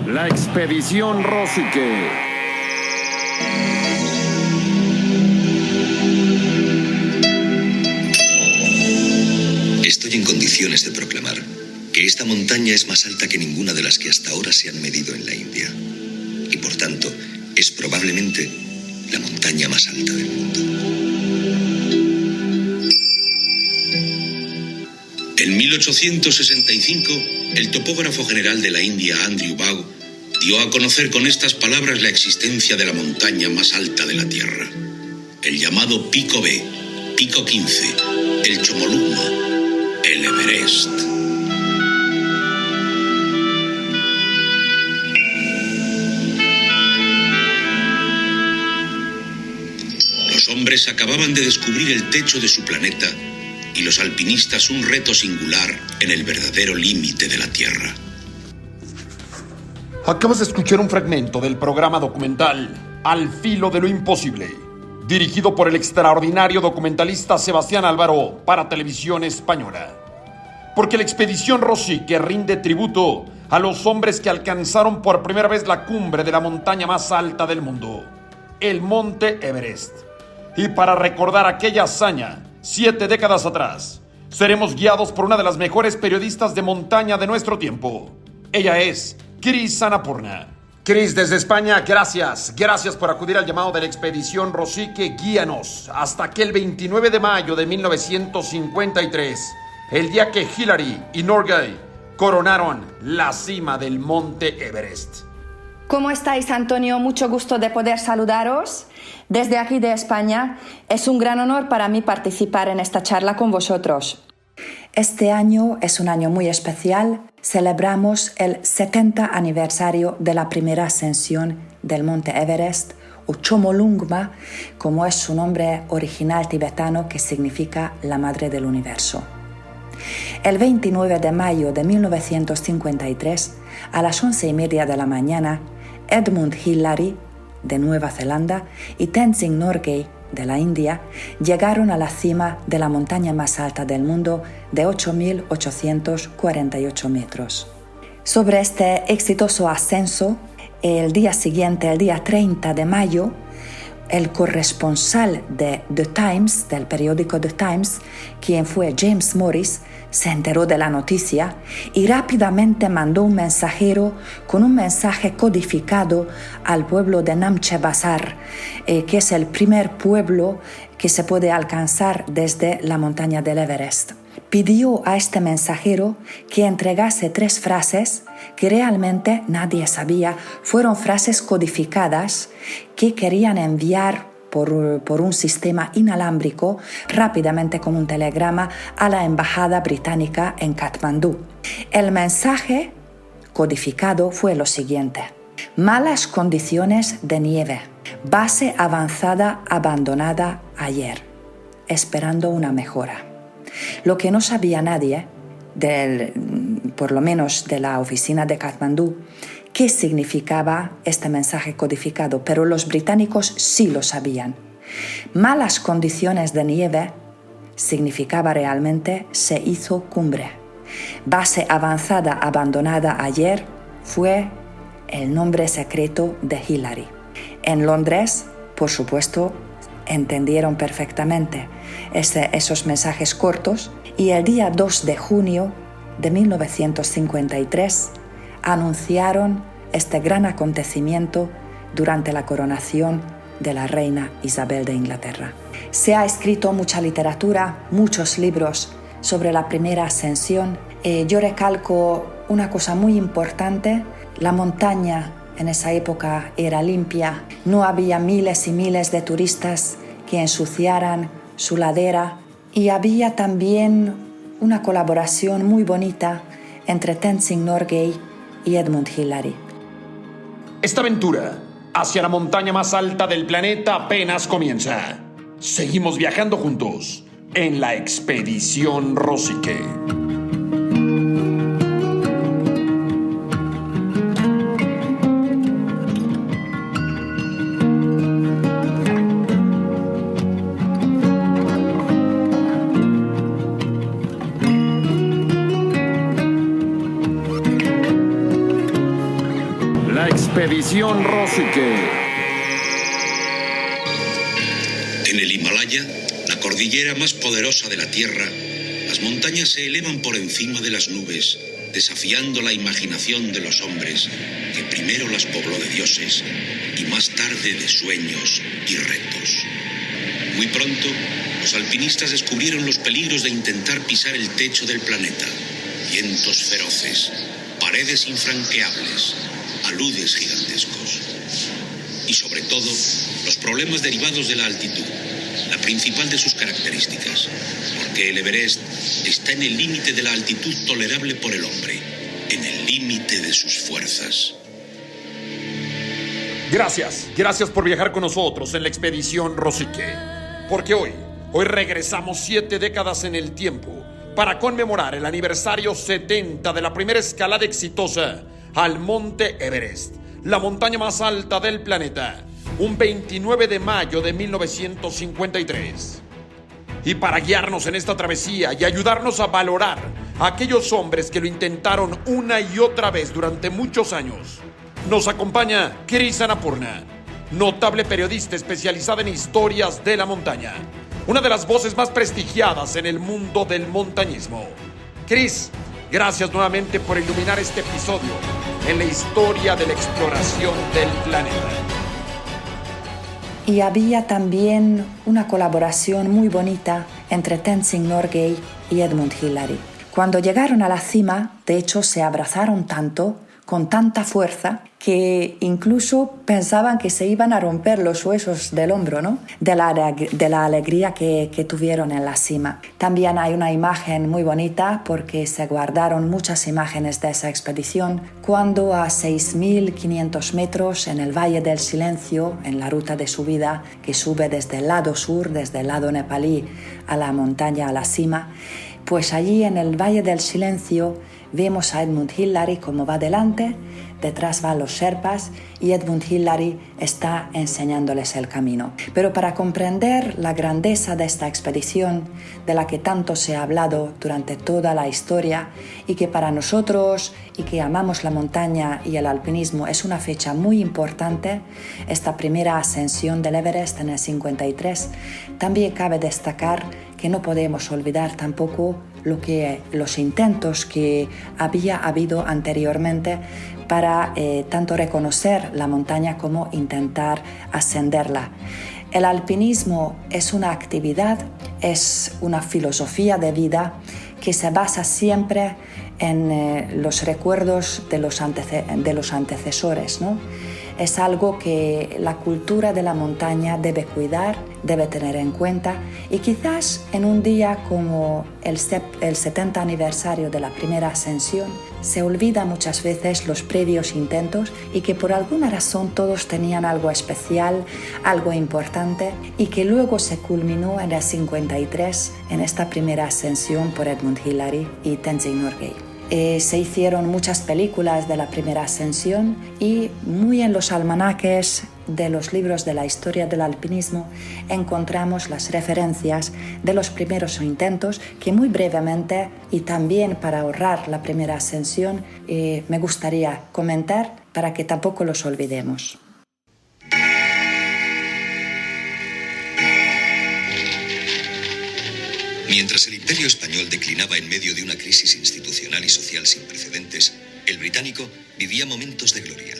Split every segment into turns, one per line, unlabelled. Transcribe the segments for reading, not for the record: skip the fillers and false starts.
La expedición Rosique.
Estoy en condiciones de proclamar que esta montaña es más alta que ninguna de las que hasta ahora se han medido en la India. Y por tanto, es probablemente la montaña más alta del mundo.
En 1865, el topógrafo general de la India, Andrew Bow, dio a conocer con estas palabras la existencia de la montaña más alta de la Tierra, el llamado Pico B, Pico 15, el Chomolungma, el Everest. Los hombres acababan de descubrir el techo de su planeta y los alpinistas un reto singular en el verdadero límite de la Tierra.
Acabas de escuchar un fragmento del programa documental Al filo de lo imposible, dirigido por el extraordinario documentalista Sebastián Álvaro para Televisión Española. Porque la expedición Rosique rinde tributo a los hombres que alcanzaron por primera vez la cumbre de la montaña más alta del mundo, el Monte Everest. Y para recordar aquella hazaña, 7 décadas atrás, seremos guiados por una de las mejores periodistas de montaña de nuestro tiempo. Ella es Chris Annapurna. Chris, desde España, gracias. Gracias por acudir al llamado de la expedición Rosique. Guíanos hasta aquel 29 de mayo de 1953, el día que Hillary y Norgay coronaron la cima del Monte Everest.
¿Cómo estáis, Antonio? Mucho gusto de poder saludaros. Desde aquí de España, es un gran honor para mí participar en esta charla con vosotros.
Este año es un año muy especial. Celebramos el 70 aniversario de la primera ascensión del Monte Everest, o Chomolungma, como es su nombre original tibetano, que significa la madre del universo. El 29 de mayo de 1953, a las 11:30 de la mañana, Edmund Hillary, de Nueva Zelanda, y Tenzing Norgay, de la India, llegaron a la cima de la montaña más alta del mundo de 8.848 metros. Sobre este exitoso ascenso, el día siguiente, el día 30 de mayo, el corresponsal de The Times, del periódico The Times, quien fue James Morris, se enteró de la noticia y rápidamente mandó un mensajero con un mensaje codificado al pueblo de Namche Bazaar, que es el primer pueblo que se puede alcanzar desde la montaña del Everest. Pidió a este mensajero que entregase 3 frases que realmente nadie sabía. Fueron frases codificadas que querían enviar por un sistema inalámbrico rápidamente como un telegrama a la embajada británica en Katmandú. El mensaje codificado fue lo siguiente: malas condiciones de nieve, base avanzada abandonada ayer, esperando una mejora. Lo que no sabía nadie, por lo menos de la oficina de Katmandú, qué significaba este mensaje codificado, pero los británicos sí lo sabían. Malas condiciones de nieve significaba realmente se hizo cumbre. Base avanzada abandonada ayer fue el nombre secreto de Hillary. En Londres, por supuesto, entendieron perfectamente esos mensajes cortos y el día 2 de junio de 1953 anunciaron este gran acontecimiento durante la coronación de la reina Isabel de Inglaterra. Se ha escrito mucha literatura, muchos libros sobre la primera ascensión. Yo recalco una cosa muy importante: la montaña en esa época era limpia, no había miles y miles de turistas que ensuciaran su ladera, y había también una colaboración muy bonita entre Tenzing Norgay y Edmund Hillary.
Esta aventura hacia la montaña más alta del planeta apenas comienza. Seguimos viajando juntos en la expedición Rosique.
La expedición Rosique.
En el Himalaya, la cordillera más poderosa de la Tierra, las montañas se elevan por encima de las nubes, desafiando la imaginación de los hombres, que primero las pobló de dioses y más tarde de sueños y retos. Muy pronto, los alpinistas descubrieron los peligros de intentar pisar el techo del planeta. Vientos feroces, paredes infranqueables, aludes gigantescos. Y sobre todo, los problemas derivados de la altitud, la principal de sus características, porque el Everest está en el límite de la altitud tolerable por el hombre, en el límite de sus fuerzas.
Gracias por viajar con nosotros en la expedición Rosique. Porque hoy regresamos 7 décadas en el tiempo para conmemorar el aniversario 70 de la primera escalada exitosa al Monte Everest, la montaña más alta del planeta, un 29 de mayo de 1953. Y para guiarnos en esta travesía y ayudarnos a valorar a aquellos hombres que lo intentaron una y otra vez durante muchos años, nos acompaña Chris Annapurna, notable periodista especializada en historias de la montaña, una de las voces más prestigiadas en el mundo del montañismo. Chris, gracias nuevamente por iluminar este episodio en la historia de la exploración del planeta.
Y había también una colaboración muy bonita entre Tenzing Norgay y Edmund Hillary. Cuando llegaron a la cima, de hecho, se abrazaron tanto, con tanta fuerza, que incluso pensaban que se iban a romper los huesos del hombro, ¿no? De la alegría que tuvieron en la cima. También hay una imagen muy bonita, porque se guardaron muchas imágenes de esa expedición, cuando a 6.500 metros en el Valle del Silencio, en la ruta de subida que sube desde el lado sur, desde el lado nepalí a la montaña, a la cima, pues allí en el Valle del Silencio vemos a Edmund Hillary como va delante, detrás van los Sherpas y Edmund Hillary está enseñándoles el camino. Pero para comprender la grandeza de esta expedición, de la que tanto se ha hablado durante toda la historia y que para nosotros y que amamos la montaña y el alpinismo es una fecha muy importante, esta primera ascensión del Everest en el 53, también cabe destacar que no podemos olvidar tampoco los intentos que había habido anteriormente para tanto reconocer la montaña como intentar ascenderla. El alpinismo es una actividad, es una filosofía de vida que se basa siempre en los recuerdos de los antecesores, ¿no? Es algo que la cultura de la montaña debe cuidar, debe tener en cuenta, y quizás en un día como el 70 aniversario de la primera ascensión se olvida muchas veces los previos intentos y que por alguna razón todos tenían algo especial, algo importante, y que luego se culminó en el 53 en esta primera ascensión por Edmund Hillary y Tenzing Norgay. Se hicieron muchas películas de la primera ascensión y muy en los almanaques de los libros de la historia del alpinismo encontramos las referencias de los primeros intentos que muy brevemente y también para ahorrar la primera ascensión me gustaría comentar para que tampoco los olvidemos.
Mientras el Imperio Español declinaba en medio de una crisis institucional y social sin precedentes, el británico vivía momentos de gloria.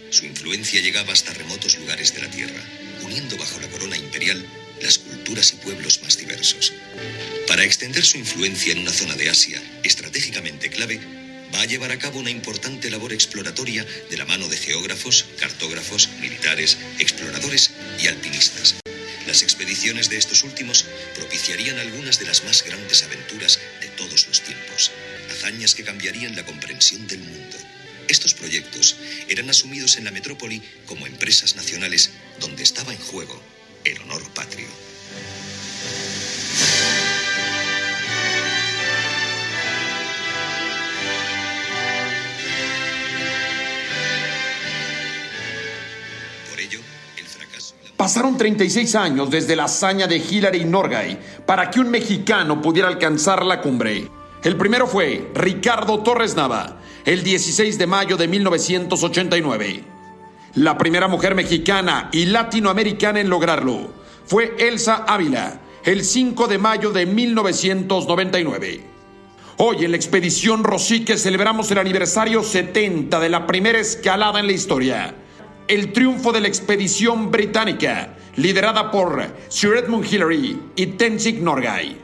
Su influencia llegaba hasta remotos lugares de la tierra, uniendo bajo la corona imperial las culturas y pueblos más diversos. Para extender su influencia en una zona de Asia estratégicamente clave, va a llevar a cabo una importante labor exploratoria de la mano de geógrafos, cartógrafos, militares, exploradores y alpinistas. Las expediciones de estos últimos propiciarían algunas de las más grandes aventuras de todos los tiempos, hazañas que cambiarían la comprensión del mundo. Estos proyectos eran asumidos en la metrópoli como empresas nacionales donde estaba en juego el honor patrio. Por ello, el fracaso...
Pasaron 36 años desde la hazaña de Hillary y Norgay para que un mexicano pudiera alcanzar la cumbre. El primero fue Ricardo Torres Nava, el 16 de mayo de 1989. La primera mujer mexicana y latinoamericana en lograrlo fue Elsa Ávila, el 5 de mayo de 1999. Hoy en la expedición Rosique celebramos el aniversario 70 de la primera escalada en la historia. El triunfo de la expedición británica, liderada por Sir Edmund Hillary y Tenzing Norgay.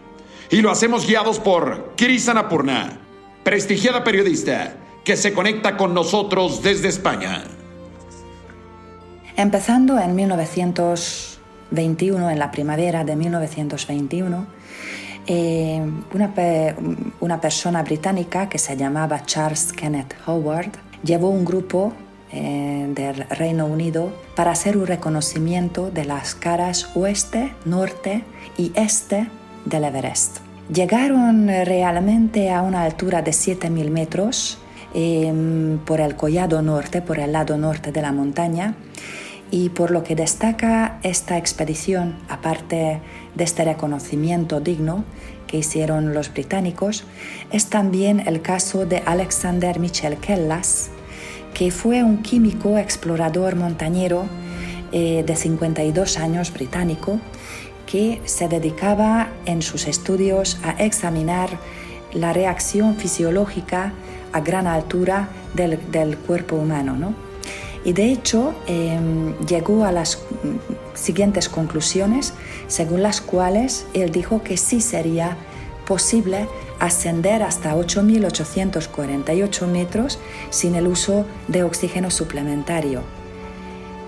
Y lo hacemos guiados por Chris Annapurna, prestigiada periodista que se conecta con nosotros desde España.
Empezando en 1921, en la primavera de 1921, una persona británica que se llamaba Charles Kenneth Howard llevó un grupo del Reino Unido para hacer un reconocimiento de las caras oeste, norte y este del Everest. Llegaron realmente a una altura de 7.000 metros por el collado norte, por el lado norte de la montaña. Y por lo que destaca esta expedición, aparte de este reconocimiento digno que hicieron los británicos, es también el caso de Alexander Mitchell Kellas, que fue un químico explorador montañero de 52 años británico, que se dedicaba en sus estudios a examinar la reacción fisiológica a gran altura del cuerpo humano, ¿no? Y de hecho llegó a las siguientes conclusiones, según las cuales él dijo que sí sería posible ascender hasta 8.848 metros sin el uso de oxígeno suplementario.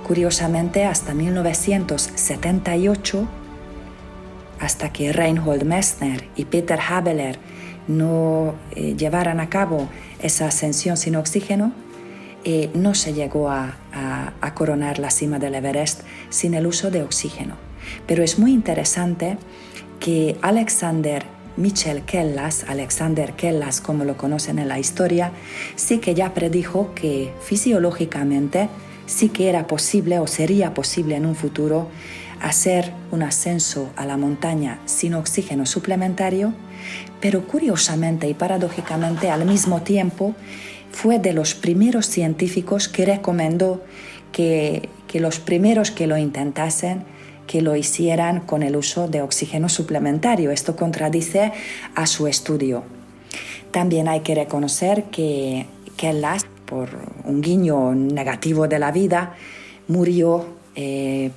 Curiosamente, hasta 1978, hasta que Reinhold Messner y Peter Habeler no llevaran a cabo esa ascensión sin oxígeno, no se llegó a coronar la cima del Everest sin el uso de oxígeno. Pero es muy interesante que Alexander Mitchell Kellas, Alexander Kellas como lo conocen en la historia, sí que ya predijo que fisiológicamente sí que era posible o sería posible en un futuro hacer un ascenso a la montaña sin oxígeno suplementario, pero curiosamente y paradójicamente al mismo tiempo fue de los primeros científicos que recomendó que los primeros que lo intentasen, que lo hicieran con el uso de oxígeno suplementario. Esto contradice a su estudio. También hay que reconocer que Kellas, por un guiño negativo de la vida, murió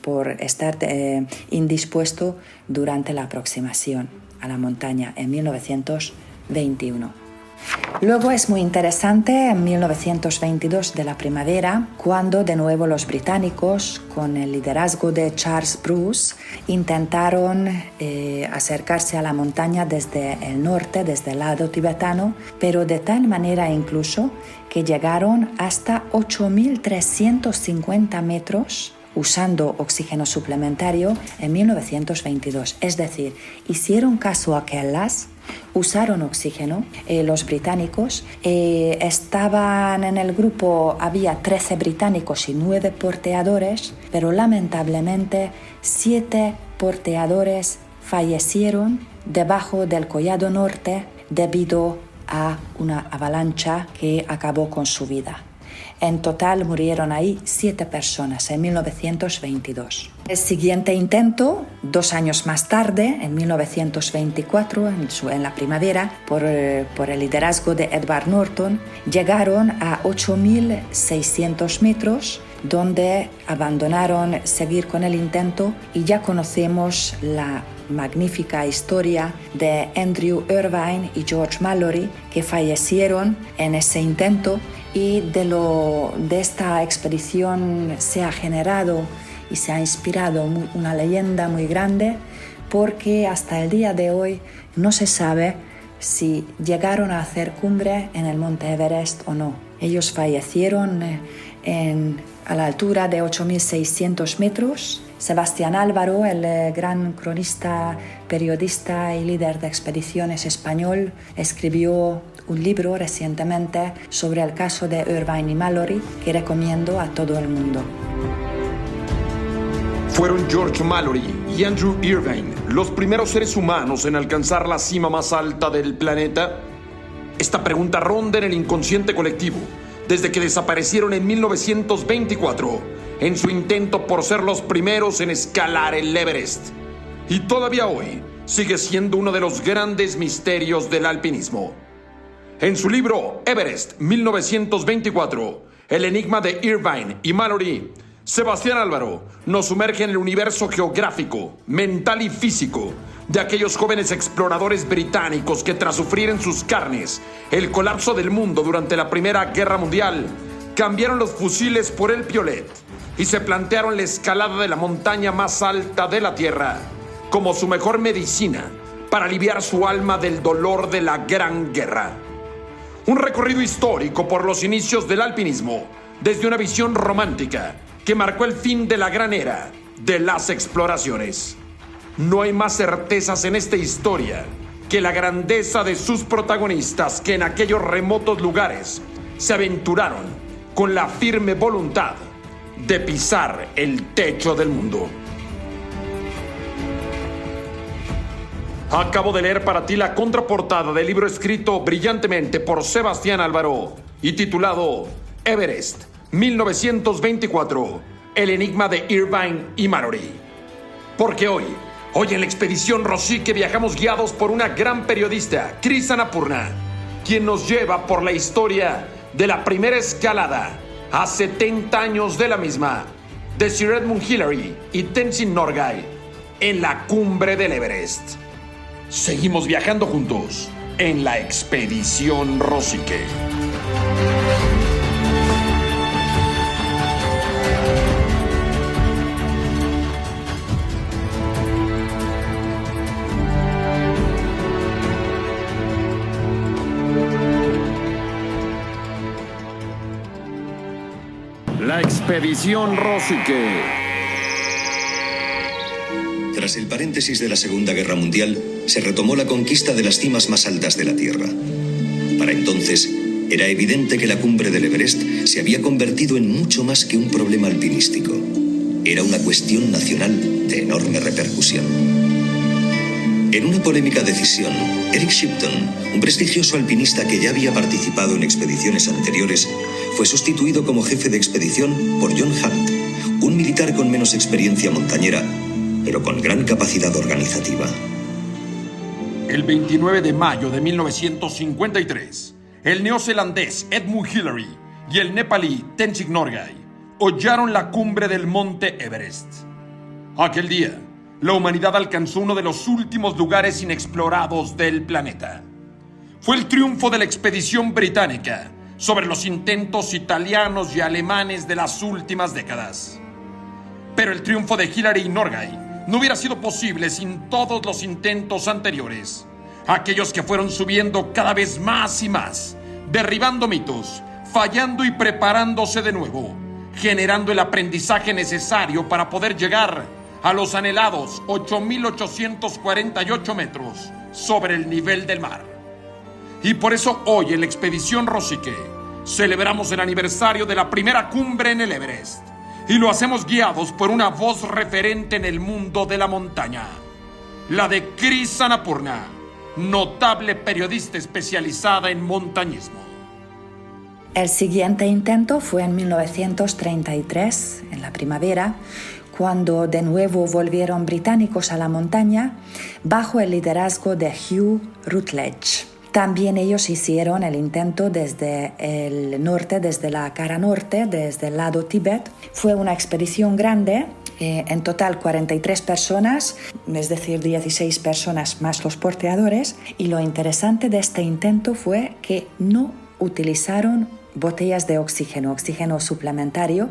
por estar indispuesto durante la aproximación a la montaña en 1921. Luego es muy interesante en 1922 de la primavera, cuando de nuevo los británicos, con el liderazgo de Charles Bruce, intentaron acercarse a la montaña desde el norte, desde el lado tibetano, pero de tal manera incluso que llegaron hasta 8.350 metros usando oxígeno suplementario en 1922. Es decir, hicieron caso a Kellas, usaron oxígeno. Los británicos estaban en el grupo, había 13 británicos y 9 porteadores, pero lamentablemente 7 porteadores fallecieron debajo del collado norte debido a una avalancha que acabó con su vida. En total murieron ahí 7 personas en 1922. El siguiente intento, 2 años más tarde, en 1924, en la primavera, por el liderazgo de Edward Norton, llegaron a 8.600 metros, donde abandonaron seguir con el intento y ya conocemos la magnífica historia de Andrew Irvine y George Mallory, que fallecieron en ese intento. Y de esta expedición se ha generado y se ha inspirado una leyenda muy grande, porque hasta el día de hoy no se sabe si llegaron a hacer cumbre en el monte Everest o no. Ellos fallecieron a la altura de 8.600 metros. Sebastián Álvaro, el gran cronista, periodista y líder de expediciones español, escribió un libro recientemente sobre el caso de Irvine y Mallory, que recomiendo a todo el mundo.
Fueron George Mallory y Andrew Irvine los primeros seres humanos en alcanzar la cima más alta del planeta. Esta pregunta ronda en el inconsciente colectivo desde que desaparecieron en 1924 en su intento por ser los primeros en escalar el Everest. Y todavía hoy sigue siendo uno de los grandes misterios del alpinismo. En su libro Everest 1924, El enigma de Irvine y Mallory, Sebastián Álvaro nos sumerge en el universo geográfico, mental y físico de aquellos jóvenes exploradores británicos que tras sufrir en sus carnes el colapso del mundo durante la Primera Guerra Mundial, cambiaron los fusiles por el piolet y se plantearon la escalada de la montaña más alta de la Tierra como su mejor medicina para aliviar su alma del dolor de la Gran Guerra. Un recorrido histórico por los inicios del alpinismo, desde una visión romántica que marcó el fin de la gran era de las exploraciones. No hay más certezas en esta historia que la grandeza de sus protagonistas que en aquellos remotos lugares se aventuraron con la firme voluntad de pisar el techo del mundo. Acabo de leer para ti la contraportada del libro escrito brillantemente por Sebastián Álvaro y titulado Everest 1924, el enigma de Irvine y Mallory. Porque hoy en la expedición Rosique viajamos guiados por una gran periodista, Chris Annapurna, quien nos lleva por la historia de la primera escalada a 70 años de la misma, de Sir Edmund Hillary y Tenzin Norgay en la cumbre del Everest. Seguimos viajando juntos en la expedición Rosique.
La expedición Rosique.
Tras el paréntesis de la Segunda Guerra Mundial, se retomó la conquista de las cimas más altas de la Tierra. Para entonces, era evidente que la cumbre del Everest se había convertido en mucho más que un problema alpinístico. Era una cuestión nacional de enorme repercusión. En una polémica decisión, Eric Shipton, un prestigioso alpinista que ya había participado en expediciones anteriores, fue sustituido como jefe de expedición por John Hunt, un militar con menos experiencia montañera, pero con gran capacidad organizativa.
El 29 de mayo de 1953, el neozelandés Edmund Hillary y el nepalí Tenzin Norgay hollaron la cumbre del monte Everest. Aquel día, la humanidad alcanzó uno de los últimos lugares inexplorados del planeta. Fue el triunfo de la expedición británica sobre los intentos italianos y alemanes de las últimas décadas. Pero el triunfo de Hillary y Norgay no hubiera sido posible sin todos los intentos anteriores, aquellos que fueron subiendo cada vez más y más, derribando mitos, fallando y preparándose de nuevo, generando el aprendizaje necesario para poder llegar a los anhelados 8.848 metros sobre el nivel del mar. Y por eso hoy en la expedición Rosique celebramos el aniversario de la primera cumbre en el Everest. Y lo hacemos guiados por una voz referente en el mundo de la montaña, la de Chris Annapurna, notable periodista especializada en montañismo.
El siguiente intento fue en 1933, en la primavera, cuando de nuevo volvieron británicos a la montaña bajo el liderazgo de Hugh Routledge. También ellos hicieron el intento desde el norte, desde la cara norte, desde el lado Tíbet. Fue una expedición grande, en total 43 personas, es decir, 16 personas más los porteadores. Y lo interesante de este intento fue que no utilizaron botellas de oxígeno suplementario,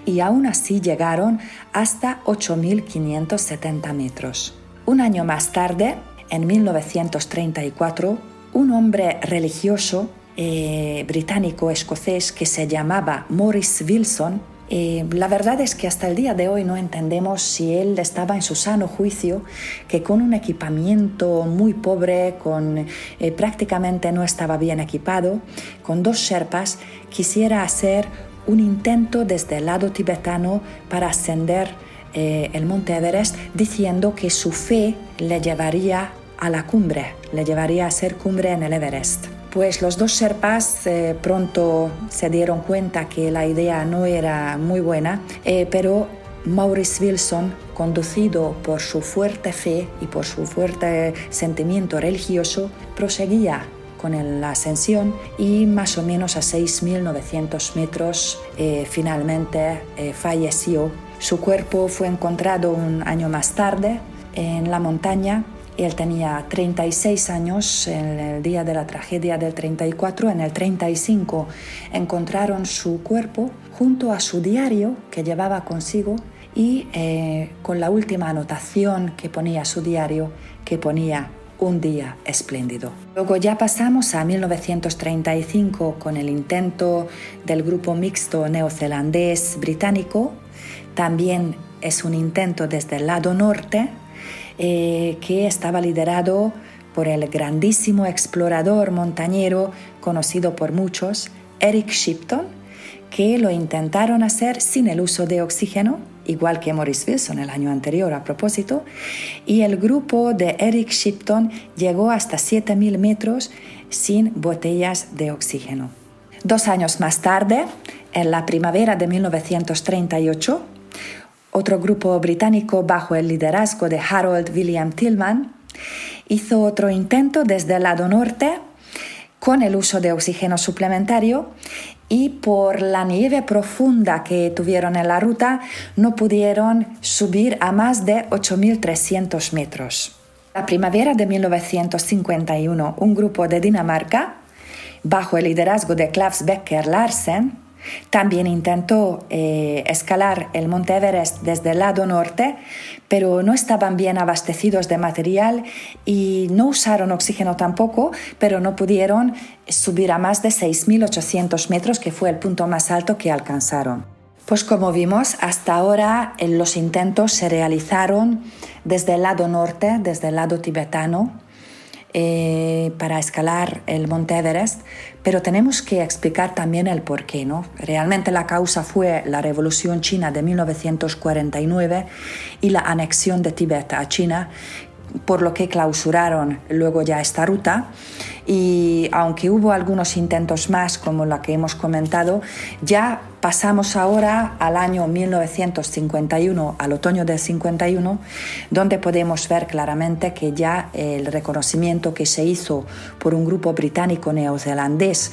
y aún así llegaron hasta 8.570 metros. Un año más tarde, en 1934, un hombre religioso británico-escocés que se llamaba Maurice Wilson, la verdad es que hasta el día de hoy no entendemos si él estaba en su sano juicio, que con un equipamiento muy pobre, prácticamente no estaba bien equipado, con 2 sherpas, quisiera hacer un intento desde el lado tibetano para ascender el monte Everest, diciendo que su fe le llevaría a la cumbre, le llevaría a ser cumbre en el Everest. Pues los dos sherpas pronto se dieron cuenta que la idea no era muy buena, pero Maurice Wilson, conducido por su fuerte fe y por su fuerte sentimiento religioso, proseguía con la ascensión y más o menos a 6.900 metros finalmente falleció. Su cuerpo fue encontrado un año más tarde en la montaña. Él tenía 36 años en el día de la tragedia del 34. En el 35 encontraron su cuerpo junto a su diario que llevaba consigo y con la última anotación que ponía su diario, que ponía un día espléndido. Luego ya pasamos a 1935 con el intento del grupo mixto neozelandés-británico. También es un intento desde el lado norte, que estaba liderado por el grandísimo explorador montañero conocido por muchos, Eric Shipton, que lo intentaron hacer sin el uso de oxígeno, igual que Maurice Wilson el año anterior a propósito, y el grupo de Eric Shipton llegó hasta 7.000 metros sin botellas de oxígeno. 2 años más tarde, en la primavera de 1938, otro grupo británico bajo el liderazgo de Harold William Tillman hizo otro intento desde el lado norte con el uso de oxígeno suplementario y por la nieve profunda que tuvieron en la ruta no pudieron subir a más de 8.300 metros. La primavera de 1951, un grupo de Dinamarca bajo el liderazgo de Claus Becker Larsen también intentó escalar el Monte Everest desde el lado norte, pero no estaban bien abastecidos de material y no usaron oxígeno tampoco, pero no pudieron subir a más de 6.800 metros, que fue el punto más alto que alcanzaron. Pues como vimos, hasta ahora los intentos se realizaron desde el lado norte, desde el lado tibetano, para escalar el Monte Everest, pero tenemos que explicar también el porqué, ¿no? Realmente la causa fue la Revolución China de 1949 y la anexión de Tíbet a China, por lo que clausuraron luego ya esta ruta. Y aunque hubo algunos intentos más, como la que hemos comentado, ya pasamos ahora al año 1951, al otoño del 51, donde podemos ver claramente que ya el reconocimiento que se hizo por un grupo británico neozelandés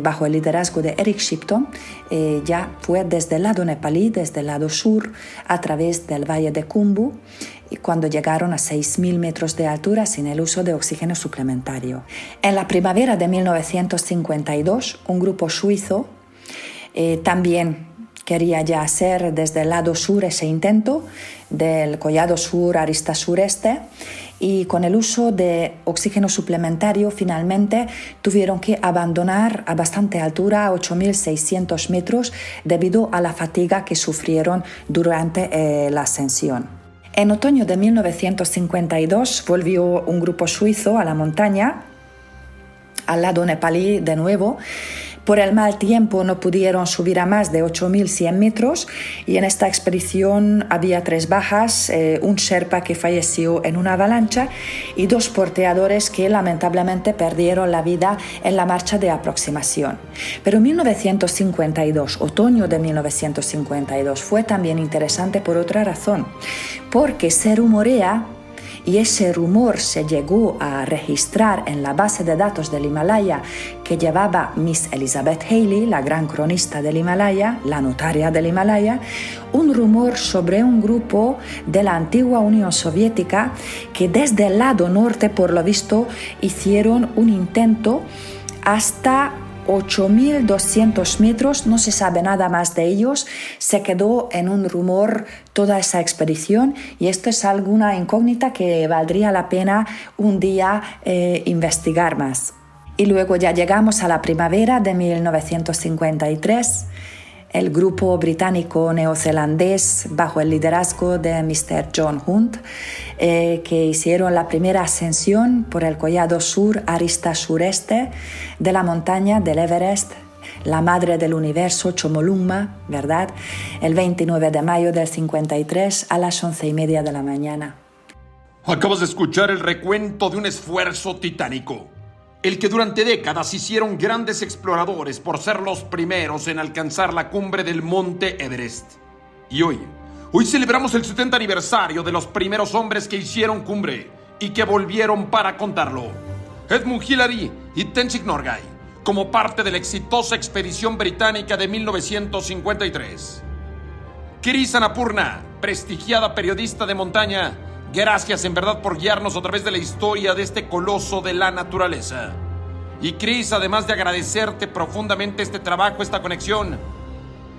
bajo el liderazgo de Eric Shipton ya fue desde el lado nepalí, desde el lado sur, a través del valle de Khumbu, y cuando llegaron a 6.000 metros de altura sin el uso de oxígeno suplementario. En la primavera de 1952, un grupo suizo también quería ya hacer desde el lado sur ese intento del Collado Sur, arista sureste, y con el uso de oxígeno suplementario finalmente tuvieron que abandonar a bastante altura, a 8.600 metros, debido a la fatiga que sufrieron durante la ascensión. En otoño de 1952 volvió un grupo suizo a la montaña, al lado nepalí de nuevo. Por el mal tiempo no pudieron subir a más de 8.100 metros y en esta expedición había 3 bajas, un sherpa que falleció en una avalancha y 2 porteadores que lamentablemente perdieron la vida en la marcha de aproximación. Pero 1952, otoño de 1952, fue también interesante por otra razón, porque se rumorea, y ese rumor se llegó a registrar en la base de datos del Himalaya que llevaba Miss Elizabeth Haley, la gran cronista del Himalaya, la notaria del Himalaya, un rumor sobre un grupo de la antigua Unión Soviética que desde el lado norte, por lo visto, hicieron un intento hasta 8.200 metros, no se sabe nada más de ellos, se quedó en un rumor toda esa expedición y esto es alguna incógnita que valdría la pena un día investigar más. Y luego ya llegamos a la primavera de 1953, el grupo británico neozelandés bajo el liderazgo de Mr. John Hunt, que hicieron la primera ascensión por el Collado Sur, arista sureste de la montaña del Everest, la madre del universo, Chomolungma, ¿verdad? El 29 de mayo del 53 a las 11:30 de la mañana.
Acabas de escuchar el recuento de un esfuerzo titánico. el que durante décadas hicieron grandes exploradores por ser los primeros en alcanzar la cumbre del monte Everest. Y hoy celebramos el 70 aniversario de los primeros hombres que hicieron cumbre y que volvieron para contarlo. Edmund Hillary y Tenzing Norgay, como parte de la exitosa expedición británica de 1953. Chris Annapurna, prestigiada periodista de montaña, gracias en verdad por guiarnos a través de la historia de este coloso de la naturaleza. Y Chris, además de agradecerte profundamente este trabajo, esta conexión,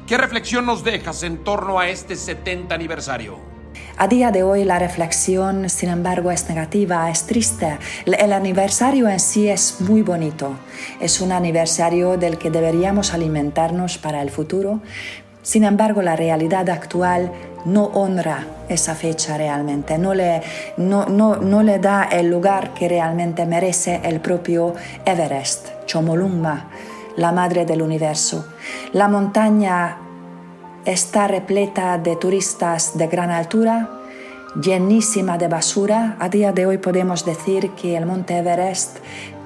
¿qué reflexión nos dejas en torno a este 70 aniversario?
A día de hoy la reflexión, sin embargo, es negativa, es triste. El aniversario en sí es muy bonito. Es un aniversario del que deberíamos alimentarnos para el futuro. Sin embargo, la realidad actual no honra esa fecha realmente, no le da el lugar que realmente merece el propio Everest, Chomolungma, la madre del universo. La montaña está repleta de turistas de gran altura, llenísima de basura. A día de hoy podemos decir que el monte Everest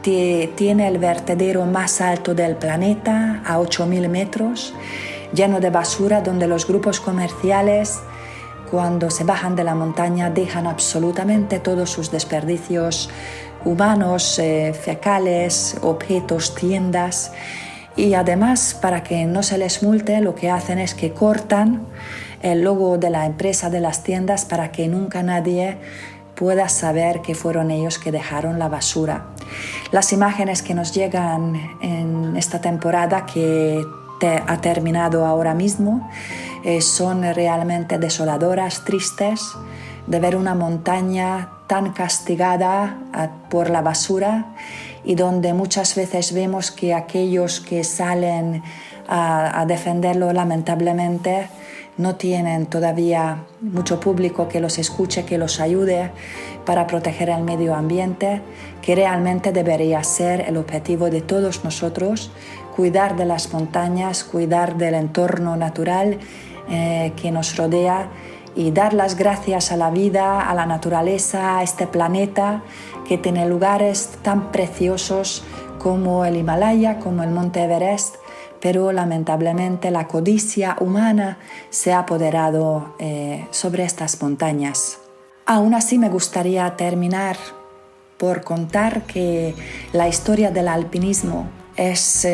tiene el vertedero más alto del planeta, a 8.000 metros, lleno de basura, donde los grupos comerciales, cuando se bajan de la montaña, dejan absolutamente todos sus desperdicios humanos, fecales, objetos, tiendas. Y además, para que no se les multe, lo que hacen es que cortan el logo de la empresa de las tiendas para que nunca nadie pueda saber que fueron ellos que dejaron la basura. Las imágenes que nos llegan en esta temporada que ha terminado ahora mismo son realmente desoladoras, tristes, de ver una montaña tan castigada por la basura y donde muchas veces vemos que aquellos que salen a defenderlo lamentablemente no tienen todavía mucho público que los escuche, que los ayude para proteger el medio ambiente, que realmente debería ser el objetivo de todos nosotros, cuidar de las montañas, cuidar del entorno natural que nos rodea y dar las gracias a la vida, a la naturaleza, a este planeta que tiene lugares tan preciosos como el Himalaya, como el monte Everest, pero lamentablemente la codicia humana se ha apoderado sobre estas montañas. Aún así me gustaría terminar por contar que la historia del alpinismo es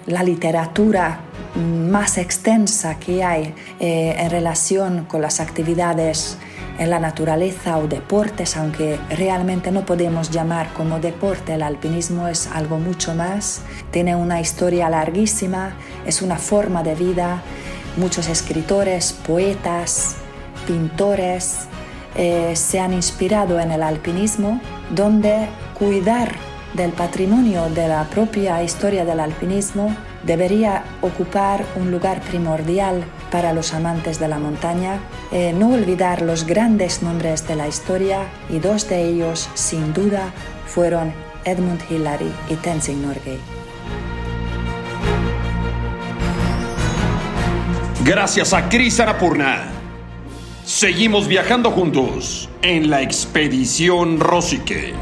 la literatura más extensa que hay en relación con las actividades en la naturaleza o deportes, aunque realmente no podemos llamar como deporte. El alpinismo es algo mucho más, tiene una historia larguísima, es una forma de vida. Muchos escritores, poetas, pintores se han inspirado en el alpinismo, donde cuidar del patrimonio de la propia historia del alpinismo debería ocupar un lugar primordial para los amantes de la montaña. No olvidar los grandes nombres de la historia, y dos de ellos, sin duda, fueron Edmund Hillary y Tenzing Norgay.
Gracias a Chris Annapurna. Seguimos viajando juntos en la expedición Rosique.